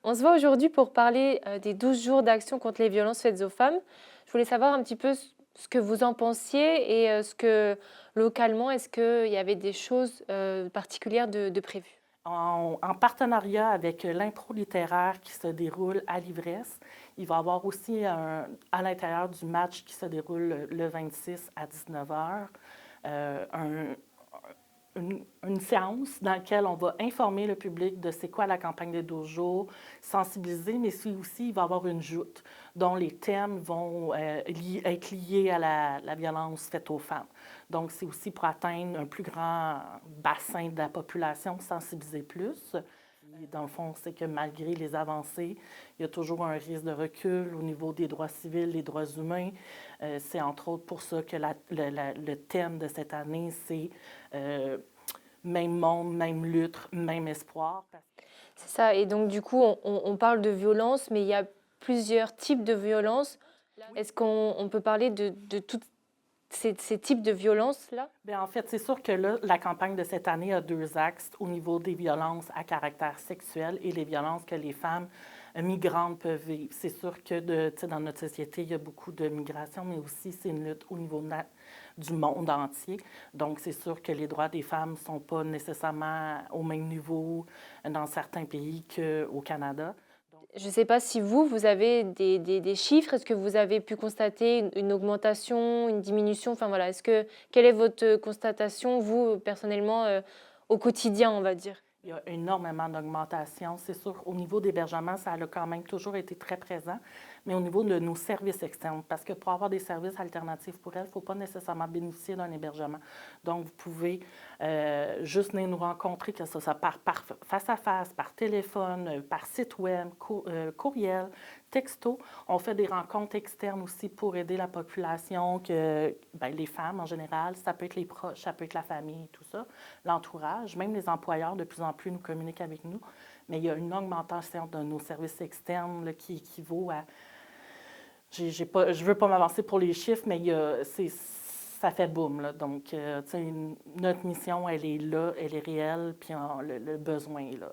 On se voit aujourd'hui pour parler des 12 jours d'action contre les violences faites aux femmes. Je voulais savoir un petit peu ce que vous en pensiez et ce que localement, est-ce qu'il y avait des choses particulières de prévues? En partenariat avec l'impro littéraire qui se déroule à l'Ivresse, il va y avoir aussi à l'intérieur du match qui se déroule le 26 à 19 heures, une séance dans laquelle on va informer le public de c'est quoi la campagne des 12 jours, sensibiliser, mais aussi il va y avoir une joute dont les thèmes vont être liés à la violence faite aux femmes. Donc, c'est aussi pour atteindre un plus grand bassin de la population, sensibiliser plus. Et dans le fond, c'est que malgré les avancées, il y a toujours un risque de recul au niveau des droits civils, des droits humains. C'est entre autres pour ça que le thème de cette année, c'est même monde, même lutte, même espoir. C'est ça. Et donc, du coup, on parle de violence, mais il y a plusieurs types de violences. Oui. Est-ce qu'on peut parler de tous ces types de violences-là? Bien, en fait, c'est sûr que là, la campagne de cette année a deux axes au niveau des violences à caractère sexuel et les violences que les femmes migrantes peuvent vivre. C'est sûr que dans notre société, il y a beaucoup de migration, mais aussi c'est une lutte au niveau du monde entier. Donc, c'est sûr que les droits des femmes ne sont pas nécessairement au même niveau dans certains pays qu'au Canada. Je ne sais pas si vous avez des chiffres. Est-ce que vous avez pu constater une augmentation, une diminution? Enfin voilà, quelle est votre constatation, vous, personnellement, au quotidien, on va dire? Il y a énormément d'augmentation. C'est sûr, au niveau d'hébergement, ça a quand même toujours été très présent, mais au niveau de nos services externes, parce que pour avoir des services alternatifs pour elles, il ne faut pas nécessairement bénéficier d'un hébergement. Donc, vous pouvez juste venir nous rencontrer, que ce soit par face à face, par téléphone, par site web, courriel, texto. On fait des rencontres externes aussi pour aider la population, les femmes en général, ça peut être les proches, ça peut être la famille, tout ça, l'entourage, même les employeurs de plus en plus nous communiquent avec nous. Mais il y a une augmentation de nos services externes là, qui équivaut à... je ne veux pas m'avancer pour les chiffres, mais ça fait boom. Là. Donc, notre mission, elle est là, elle est réelle, puis le besoin est là.